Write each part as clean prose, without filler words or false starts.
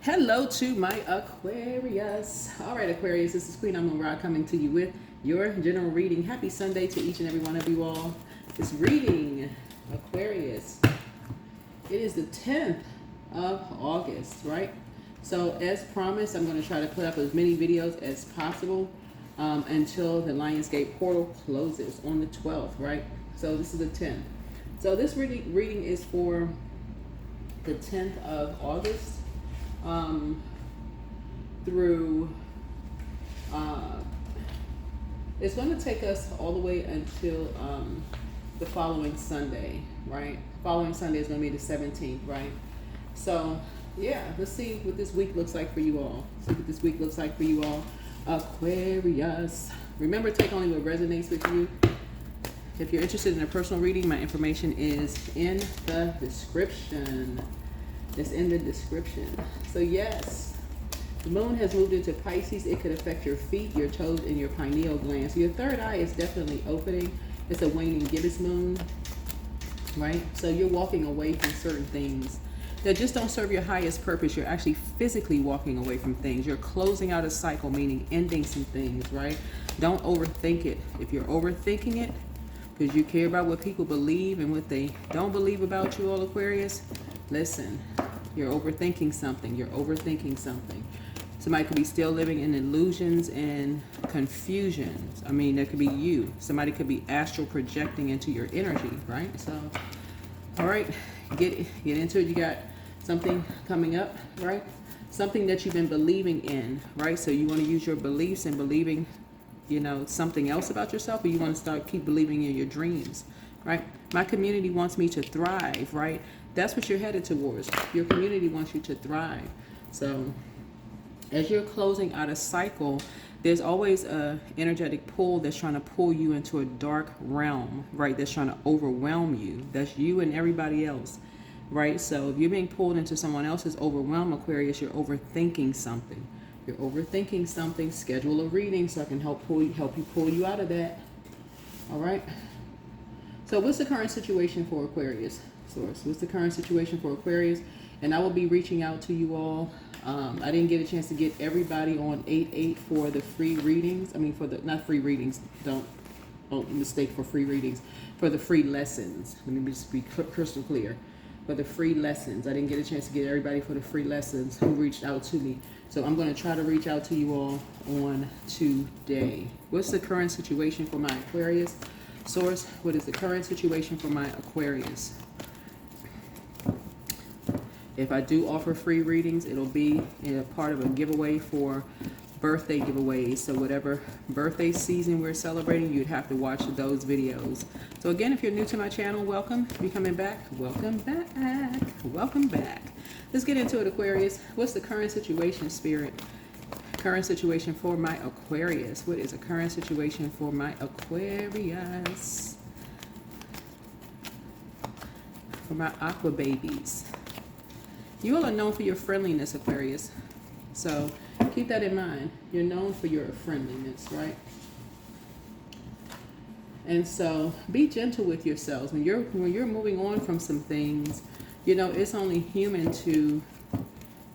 Hello to my Aquarius. All right, Aquarius, this is Queen Amun Ra coming to you with your general reading. Happy Sunday to each and every one of you all. This reading, Aquarius, it is the 10th of August, right? So as promised, I'm going to try to put up as many videos as possible until the Lionsgate portal closes on the 12th, right? So this is the 10th. So this reading is for the 10th of August. Through it's going to take us all the way until the following Sunday, right? Following Sunday is going to be the 17th, right? So yeah, let's see what this week looks like for you all. See what this week looks like for you all, Aquarius. Remember, take only what resonates with you. If you're interested in a personal reading, my information is in the description. It's in the description. So yes, the moon has moved into Pisces. It could affect your feet, your toes, and your pineal gland. So your third eye is definitely opening. It's a waning gibbous moon, right? So you're walking away from certain things that just don't serve your highest purpose. You're actually physically walking away from things. You're closing out a cycle, meaning ending some things, right? Don't overthink it. If you're overthinking it, because you care about what people believe and what they don't believe about you, all Aquarius, listen, you're overthinking something. You're overthinking something. Somebody could be still living in illusions and confusions. I mean, that could be you. Somebody could be astral projecting into your energy, right? So, all right, get into it. You got something coming up, right? Something that you've been believing in, right? So you want to use your beliefs and believing, you know, something else about yourself, or you want to keep believing in your dreams, right? My community wants me to thrive, right? That's what you're headed towards. Your community wants you to thrive. So as you're closing out a cycle, there's always a energetic pull that's trying to pull you into a dark realm, right? That's trying to overwhelm you. That's you and everybody else, right? So if you're being pulled into someone else's overwhelm, Aquarius, you're overthinking something. You're overthinking something. Schedule a reading so I can help you pull you out of that. All right. So what's the current situation for Aquarius? Source. What's the current situation for Aquarius? And I will be reaching out to you all. I didn't get a chance to get everybody on 8/8 for the free readings. I mean, for the not free readings. Don't mistake for free readings. For the free lessons. Let me just be crystal clear. For the free lessons, I didn't get a chance to get everybody for the free lessons who reached out to me. So I'm going to try to reach out to you all on today. What's the current situation for my Aquarius? Source, what is the current situation for my Aquarius? If I do offer free readings, it'll be a part of a giveaway for birthday giveaways. So whatever birthday season we're celebrating, you'd have to watch those videos. So again, if you're new to my channel, welcome. If you're coming back, welcome back. Welcome back. Let's get into it, Aquarius. What's the current situation, Spirit? Current situation for my Aquarius. What is the current situation for my Aquarius? For my aqua babies. You all are known for your friendliness, Aquarius. So keep that in mind. You're known for your friendliness, right? And so be gentle with yourselves. When you're moving on from some things, you know, it's only human to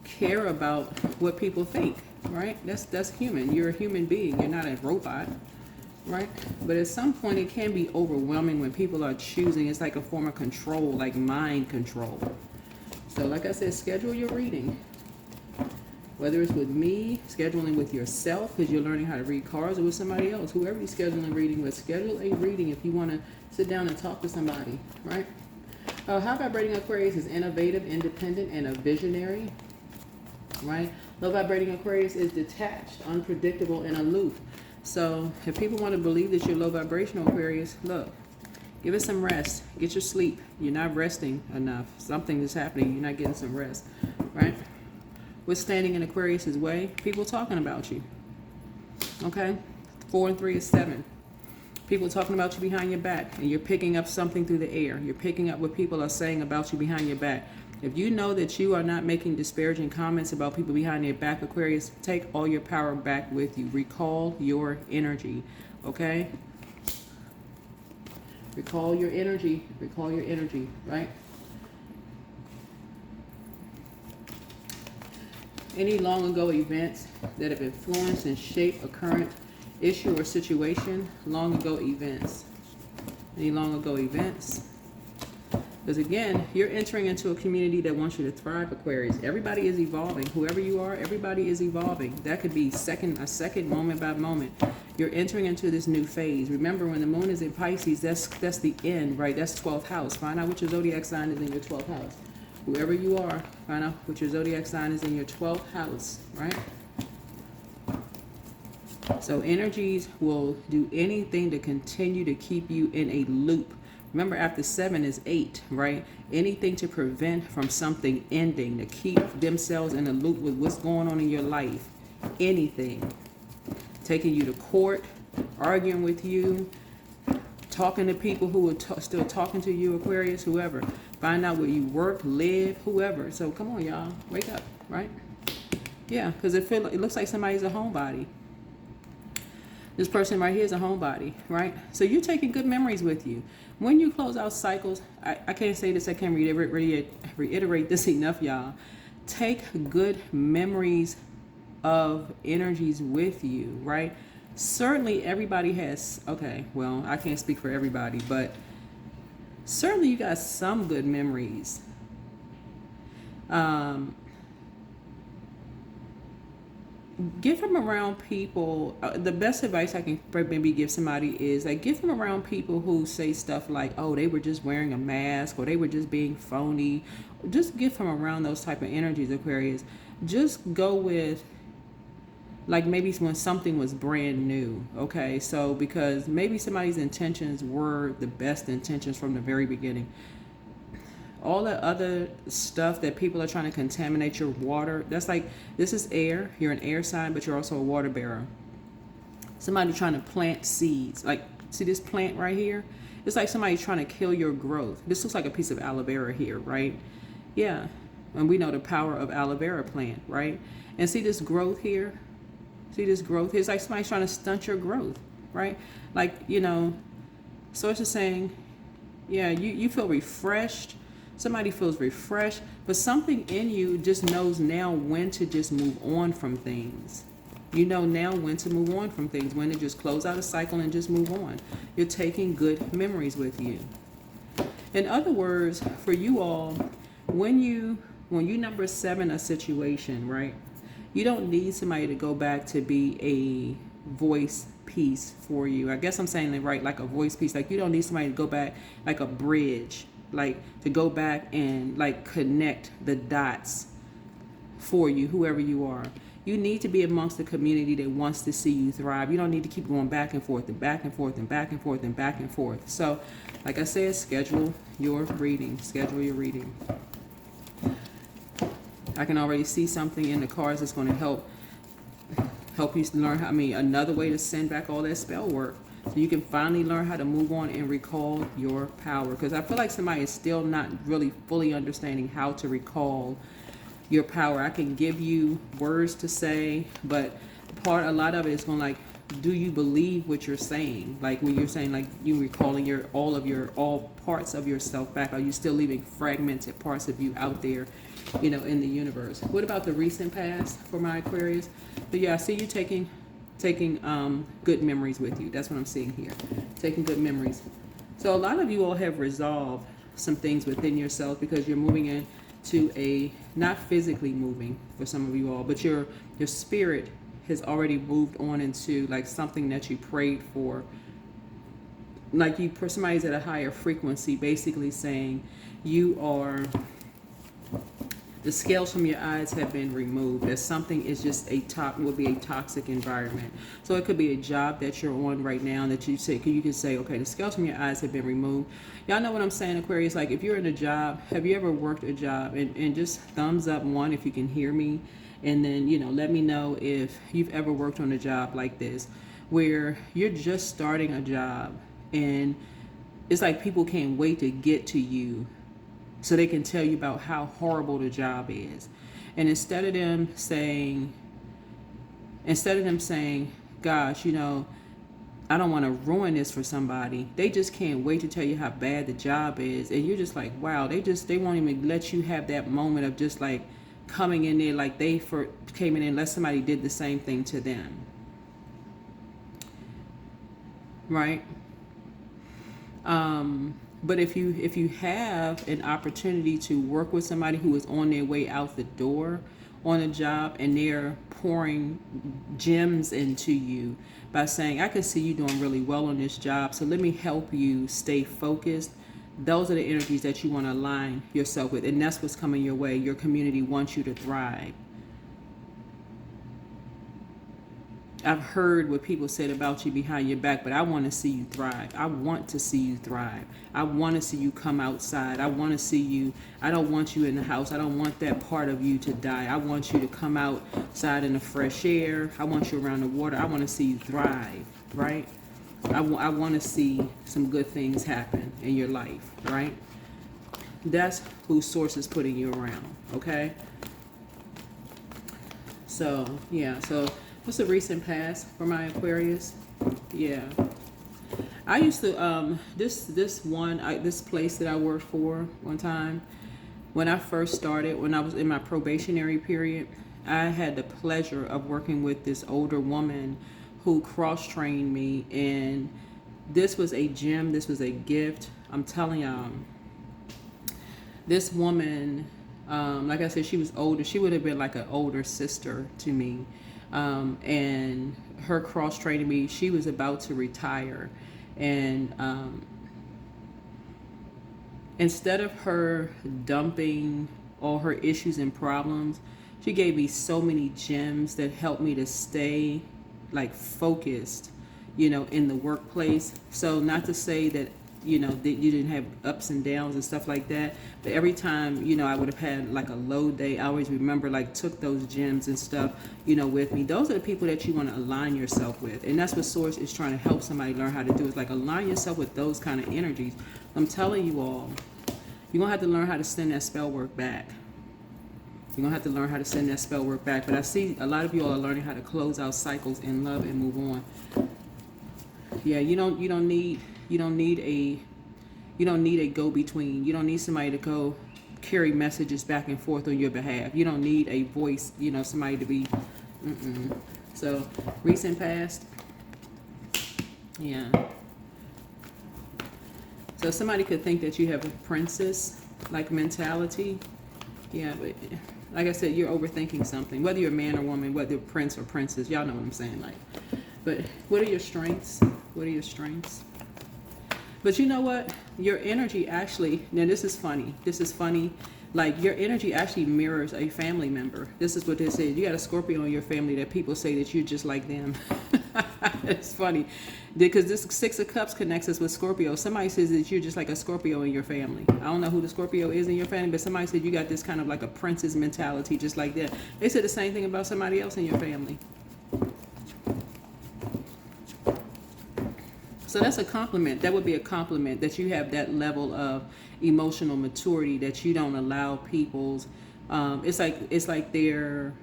care about what people think, right? That's human. You're a human being. You're not a robot, right? But at some point it can be overwhelming when people are choosing. It's like a form of control, like mind control. So like I said, schedule your reading. Whether it's with me, scheduling with yourself because you're learning how to read cards, or with somebody else, whoever you're scheduling a reading with, schedule a reading if you want to sit down and talk to somebody, right? High vibrating Aquarius is innovative, independent, and a visionary, right? Low vibrating Aquarius is detached, unpredictable, and aloof. So if people want to believe that you're low vibrational Aquarius, look, give it some rest. Get your sleep. You're not resting enough. Something is happening. You're not getting some rest, right? What's standing in Aquarius's way? People talking about you. Okay? 4 and 3 is 7. People talking about you behind your back, and you're picking up something through the air. You're picking up what people are saying about you behind your back. If you know that you are not making disparaging comments about people behind your back, Aquarius, take all your power back with you. Recall your energy. Okay? Recall your energy. Recall your energy, right? Any long ago events that have influenced and shaped a current issue or situation. Long ago events. Any long ago events? Because again, you're entering into a community that wants you to thrive, Aquarius. Everybody is evolving. Whoever you are, everybody is evolving. That could be a second, moment by moment. You're entering into this new phase. Remember, when the moon is in Pisces, that's the end, right? That's 12th house. Find out which your zodiac sign is in your 12th house. Whoever you are, find out which your zodiac sign is in your 12th house, right? So energies will do anything to continue to keep you in a loop. Remember, after 7 is 8, right? Anything to prevent from something ending, to keep themselves in a loop with what's going on in your life. Anything. Taking you to court, arguing with you, talking to people who are still talking to you, Aquarius, whoever. Find out where you work, live, whoever. So come on, y'all. Wake up, right? Yeah, because it looks like somebody's a homebody. This person right here is a homebody, right? So you're taking good memories with you. When you close out cycles, I can't say this, I can't reiterate this enough, y'all. Take good memories of energies with you, right? Certainly everybody has, okay, well, I can't speak for everybody, but certainly you got some good memories. Get from around people. The best advice I can maybe give somebody is like, get from around people who say stuff like, oh, they were just wearing a mask, or they were just being phony. Just get from around those type of energies, Aquarius. Just go with, like, maybe when something was brand new, okay? So because maybe somebody's intentions were the best intentions from the very beginning. All the other stuff that people are trying to contaminate your water, that's like, this is air. You're an air sign, but you're also a water bearer. Somebody trying to plant seeds. Like, see this plant right here? It's like somebody trying to kill your growth. This looks like a piece of aloe vera here, right? Yeah. And we know the power of aloe vera plant, right? And see this growth here? See this growth? It's like somebody's trying to stunt your growth, right? Like, you know, so it's just saying, yeah, you feel refreshed. Somebody feels refreshed, but something in you just knows now when to just move on from things. You know now when to move on from things, when to just close out a cycle and just move on. You're taking good memories with you. In other words, for you all, when you number 7 a situation, right? You don't need somebody to go back to be a voice piece for you. I guess I'm saying that right, like a voice piece. Like, you don't need somebody to go back, like a bridge, like to go back and like connect the dots for you, whoever you are. You need to be amongst the community that wants to see you thrive. You don't need to keep going back and forth and back and forth and back and forth and back and forth. So, like I said, schedule your reading. Schedule your reading. I can already see something in the cards that's going to help you learn how, another way to send back all that spell work. So you can finally learn how to move on and recall your power. Because I feel like somebody is still not really fully understanding how to recall your power. I can give you words to say, but a lot of it is going like, do you believe what you're saying? Like when you're saying like you recalling all parts of yourself back. Are you still leaving fragmented parts of you out there, you know, in the universe? What about the recent past for my Aquarius? But yeah, I see you taking good memories with you. That's what I'm seeing here. Taking good memories. So a lot of you all have resolved some things within yourself because you're moving into a, not physically moving for some of you all, but your spirit has already moved on into like something that you prayed for. Like somebody's at a higher frequency, basically saying the scales from your eyes have been removed. That something is just would be a toxic environment. So it could be a job that you're on right now that you can say, okay, the scales from your eyes have been removed. Y'all know what I'm saying, Aquarius? Like if you're in a job, have you ever worked a job? And just thumbs up one if you can hear me. And then, you know, let me know if you've ever worked on a job like this, where you're just starting a job and it's like people can't wait to get to you so they can tell you about how horrible the job is. And instead of them saying, gosh, you know, I don't want to ruin this for somebody, they just can't wait to tell you how bad the job is. And you're just like, wow, they won't even let you have that moment of just like coming in there like they came in unless somebody did the same thing to them. Right? But if you have an opportunity to work with somebody who is on their way out the door on a job and they're pouring gems into you by saying, I can see you doing really well on this job, so let me help you stay focused. Those are the energies that you want to align yourself with, and that's what's coming your way. Your community wants you to thrive. I've heard what people said about you behind your back, but I want to see you thrive. I want to see you thrive. I want to see you come outside. I want to see you. I don't want you in the house. I don't want that part of you to die. I want you to come outside in the fresh air. I want you around the water. I want to see you thrive, right? I want to see some good things happen in your life, right? That's who Source is putting you around, okay? So, yeah, so what's the recent past for my Aquarius? Yeah. I used to, this place that I worked for one time, when I first started, when I was in my probationary period, I had the pleasure of working with this older woman who cross-trained me, and this was a gem, this was a gift. I'm telling y'all, this woman, like I said, she was older. She would have been like an older sister to me. And her cross-training me, she was about to retire. And instead of her dumping all her issues and problems, she gave me so many gems that helped me to stay like focused, in the workplace. So not to say that, that you didn't have ups and downs and stuff like that, but every time, I would have had like a low day, I always remember, like, took those gems and stuff, with me. Those are the people that you want to align yourself with. And that's what Source is trying to help somebody learn how to do, is like align yourself with those kind of energies. I'm telling you all, you're going to have to learn how to send that spell work back. You're going to have to learn how to send that spell work back. But I see a lot of you all are learning how to close out cycles in love and move on. Yeah, you don't need a go-between. You don't need somebody to go carry messages back and forth on your behalf. You don't need a voice, somebody to be, So, recent past, yeah. So somebody could think that you have a princess-like mentality. Yeah, but like I said, you're overthinking something. Whether you're a man or woman, whether you're prince or princess, y'all know what I'm saying. Like, but what are your strengths? What are your strengths? But you know what? Your energy actually, now this is funny. Like, your energy actually mirrors a family member. This is what they say. You got a Scorpio in your family that people say that you're just like them. It's funny. Because this Six of Cups connects us with Scorpio. Somebody says that you're just like a Scorpio in your family. I don't know who the Scorpio is in your family, but somebody said you got this kind of like a princess mentality, just like that. They said the same thing about somebody else in your family. So that's a compliment. That would be a compliment, that you have that level of emotional maturity, that you don't allow people's, it's like their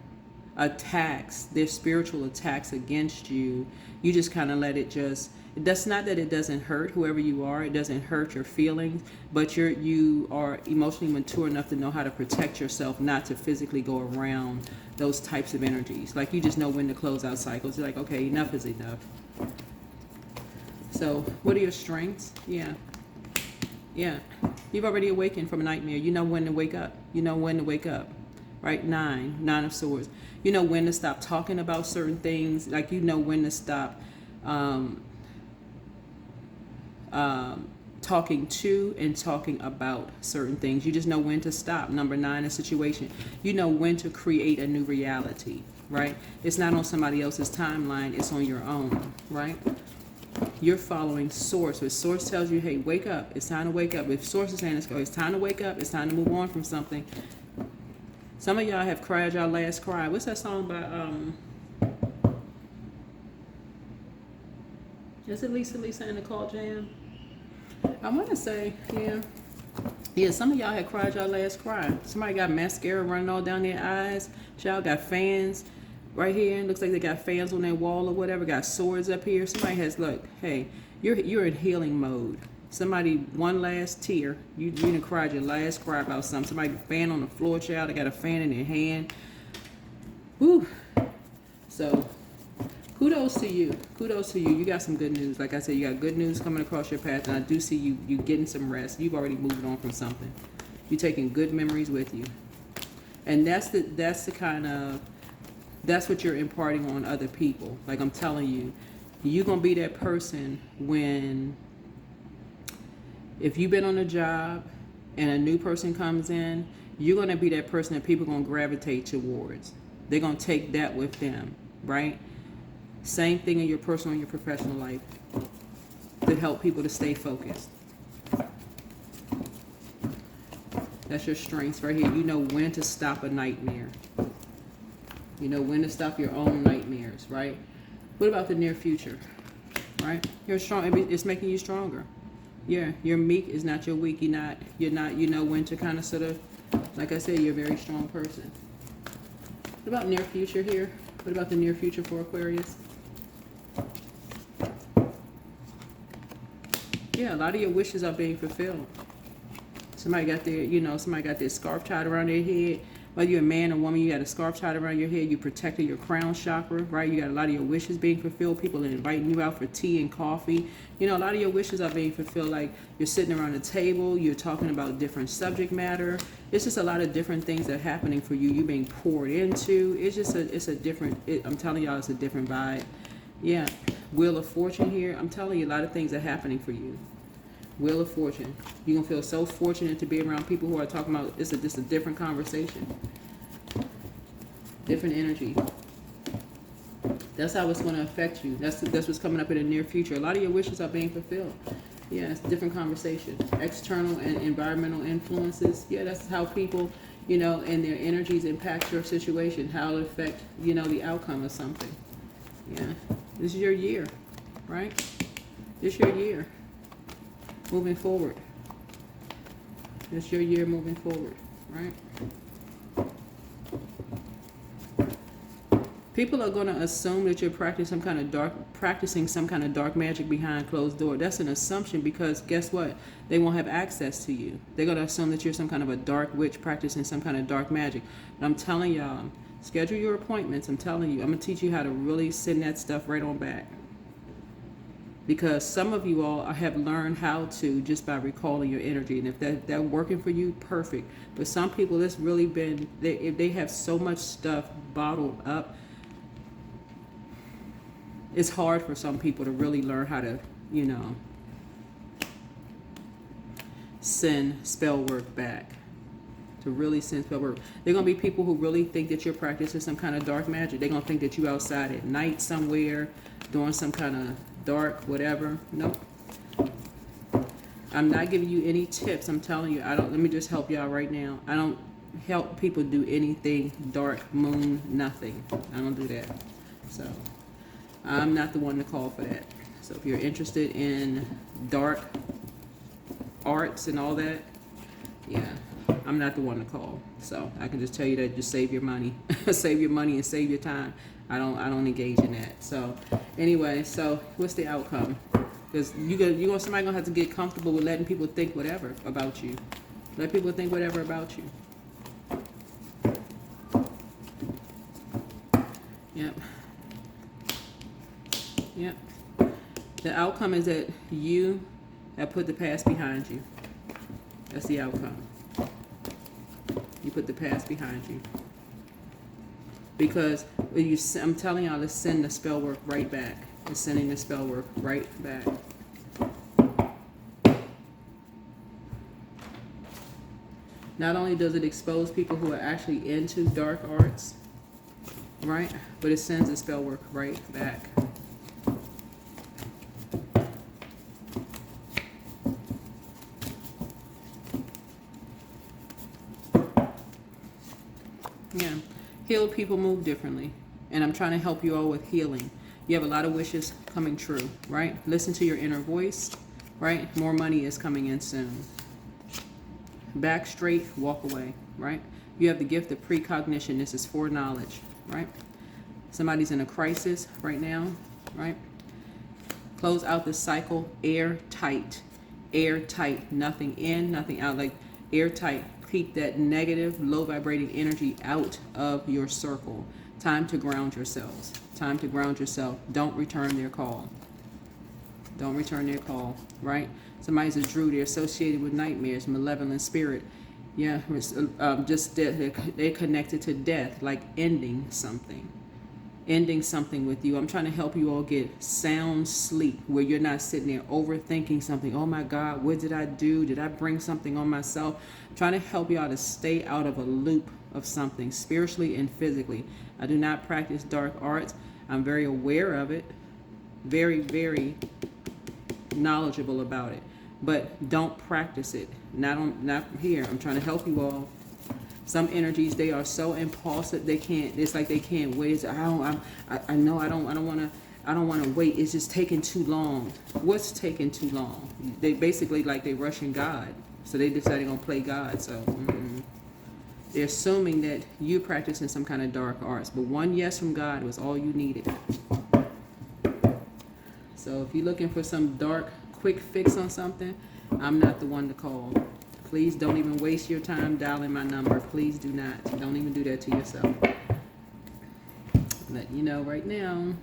attacks, their spiritual attacks against you. You just kind of let it just, that's not that it doesn't hurt whoever you are. It doesn't hurt your feelings, but you are emotionally mature enough to know how to protect yourself, not to physically go around those types of energies. Like, you just know when to close out cycles. You're like, okay, enough is enough. So, what are your strengths? Yeah. You've already awakened from a nightmare. You know when to wake up. Right? Nine of Swords. You know when to stop talking about certain things. Like, you know when to stop talking to and talking about certain things. You just know when to stop. Number 9, a situation. You know when to create a new reality, right? It's not on somebody else's timeline. It's on your own, right? You're following Source. If Source tells you, hey, wake up, it's time to wake up. If Source is saying it's time to wake up, it's time to move on from something. Some of y'all have cried your last cry. What's that song by, is it Lisa and the Call Jam? I want to say, yeah, some of y'all had cried your last cry. Somebody got mascara running all down their eyes. Y'all got fans right here. Looks like they got fans on their wall or whatever. Got swords up here. Somebody has, look, hey, you're in healing mode. Somebody, one last tear. You done cried your last cry about something. Somebody fan on the floor, child. They got a fan in their hand. Whew. So, kudos to you. Kudos to you. You got some good news. Like I said, you got good news coming across your path, and I do see you getting some rest. You've already moved on from something. You're taking good memories with you. And that's the kind of, that's what you're imparting on other people. Like I'm telling you, you're going to be that person when, if you've been on a job and a new person comes in, you're going to be that person that people are going to gravitate towards. They're going to take that with them, right? Same thing in your personal and your professional life to help people to stay focused. That's your strengths right here. You know when to stop a nightmare. You know when to stop your own nightmares, right? What about the near future, right? You're strong. It's making you stronger. Yeah, you're meek is not your weak. You're not, you know when to kind of sort of, like I said, you're a very strong person. What about near future here? What about the near future for Aquarius? Yeah, a lot of your wishes are being fulfilled. Somebody got their scarf tied around their head. Whether you're a man or woman, you got a scarf tied around your head. You protected your crown chakra, right? You got a lot of your wishes being fulfilled. People are inviting you out for tea and coffee. You know, a lot of your wishes are being fulfilled. Like you're sitting around a table. You're talking about different subject matter. It's just a lot of different things that are happening for you. You're being poured into. It's just a different, I'm telling y'all, it's a different vibe. Yeah. Wheel of Fortune here. I'm telling you, a lot of things are happening for you. Wheel of Fortune. You're going to feel so fortunate to be around people who are talking about, it's just a different conversation. Different energy. That's how it's going to affect you. That's what's coming up in the near future. A lot of your wishes are being fulfilled. Yeah, it's a different conversation. External and environmental influences. Yeah, that's how people, you know, and their energies impact your situation. How it affect, you know, the outcome of something. Yeah. This is your year, right? This is your year. Moving forward. It's your year moving forward, right? People are going to assume that you're practicing some kind of dark magic behind closed door. That's an assumption because guess what? They won't have access to you. They're going to assume that you're some kind of a dark witch practicing some kind of dark magic. But I'm telling y'all, schedule your appointments. I'm telling you, I'm going to teach you how to really send that stuff right on back. Because some of you all have learned how to just by recalling your energy. And if that's working for you, perfect. But some people, it's really been, if they have so much stuff bottled up, it's hard for some people to really learn how to, you know, send spell work back. To really send spell work. They're going to be people who really think that you're practicing some kind of dark magic. They're going to think that you're outside at night somewhere doing some kind of dark whatever. Nope. I'm not giving you any tips. I'm telling you, let me just help y'all right now. I don't help people do anything dark, moon, nothing. I don't do that. So I'm not the one to call for that. So if you're interested in dark arts and all that, yeah, I'm not the one to call. So I can just tell you that just save your money. Save your money and save your time. I don't engage in that. So anyway, so what's the outcome? Because somebody gonna have to get comfortable with letting people think whatever about you. Let people think whatever about you. Yep. Yep. The outcome is that you have put the past behind you. That's the outcome. You put the past behind you. Because I'm telling y'all to send the spell work right back. It's sending the spell work right back. Not only does it expose people who are actually into dark arts, right? But it sends the spell work right back. Yeah. Healed people move differently. And I'm trying to help you all with healing. You have a lot of wishes coming true, right? Listen to your inner voice, right? More money is coming in soon. Back straight, walk away, right? You have the gift of precognition. This is foreknowledge, right? Somebody's in a crisis right now, right? Close out the cycle airtight. airtight, nothing in, nothing out, like airtight. Keep that negative, low vibrating energy out of your circle. Time to ground yourselves. Time to ground yourself. Don't return their call. Don't return their call, right? Somebody's a Drew. They're associated with nightmares, malevolent spirit. Yeah, just they're connected to death, like ending something. Ending something with you. I'm trying to help you all get sound sleep where you're not sitting there overthinking something. Oh my God, what did I do? Did I bring something on myself? I'm trying to help you out to stay out of a loop of something spiritually and physically. I do not practice dark arts. I'm very aware of it. Very, very knowledgeable about it. But don't practice it. Not here. I'm trying to help you all. Some energies, they are so impulsive, they can't. It's like they can't wait. It's, I know I don't want to wait. It's just taking too long. What's taking too long? They basically like they rushing God, so they decided they're gonna play God. So they're assuming that you practicing some kind of dark arts, but one yes from God was all you needed. So if you're looking for some dark, quick fix on something, I'm not the one to call. Please don't even waste your time dialing my number. Please do not. Don't even do that to yourself. Let you know right now.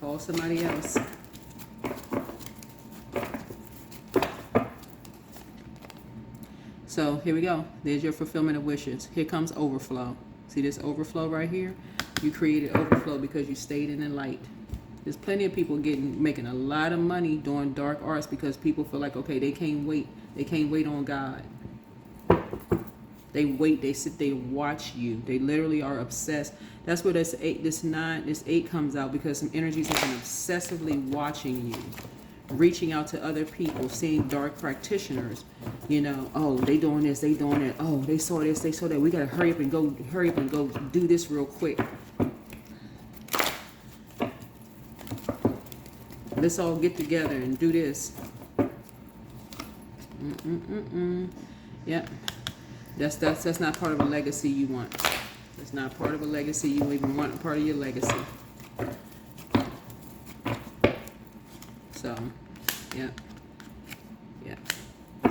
Call somebody else. So here we go. There's your fulfillment of wishes. Here comes overflow. See this overflow right here? You created overflow because you stayed in the light. There's plenty of people making a lot of money doing dark arts because people feel like, okay, they can't wait. They can't wait on God. They wait. They sit there and watch you. They literally are obsessed. That's where this 8 comes out, because some energies have been obsessively watching you, reaching out to other people, seeing dark practitioners. You know, oh, they doing this, they doing that. Oh, they saw this, they saw that. We gotta hurry up and go do this real quick. Let's all get together and do this. Yep. That's not part of a legacy you want. That's not part of a legacy you even want, part of your legacy. So, yeah.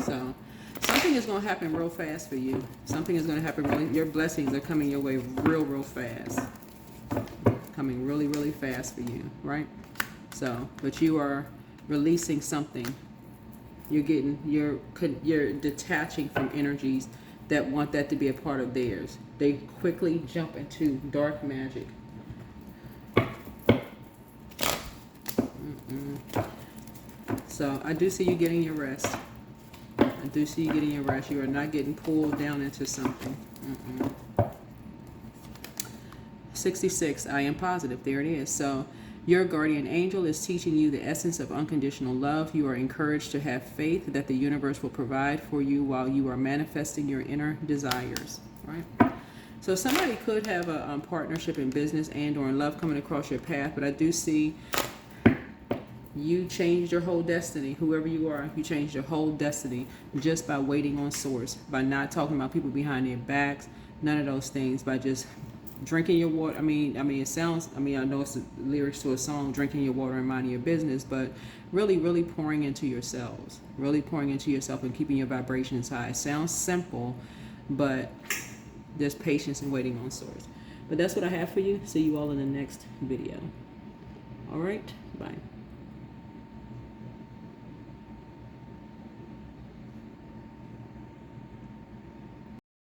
So, something is going to happen real fast for you. Something is going to happen your blessings are coming your way real fast. Coming really, really fast for you, right? So, but you are releasing something. You're detaching from energies that want that to be a part of theirs. They quickly jump into dark magic. So I do see you getting your rest. I do see you getting your rest. You are not getting pulled down into something. 66, I am positive. There it is. So your guardian angel is teaching you the essence of unconditional love. You are encouraged to have faith that the universe will provide for you while you are manifesting your inner desires, right? So somebody could have a partnership in business and or in love coming across your path, but I do see you changed your whole destiny. Whoever you are, you changed your whole destiny just by waiting on source, by not talking about people behind their backs, none of those things, by just drinking your water. I mean, it sounds, I know it's the lyrics to a song, drinking your water and minding your business, but really, really pouring into yourselves, really pouring into yourself and keeping your vibrations high. It sounds simple, but there's patience in waiting on source. But that's what I have for you. See you all in the next video. All right, bye.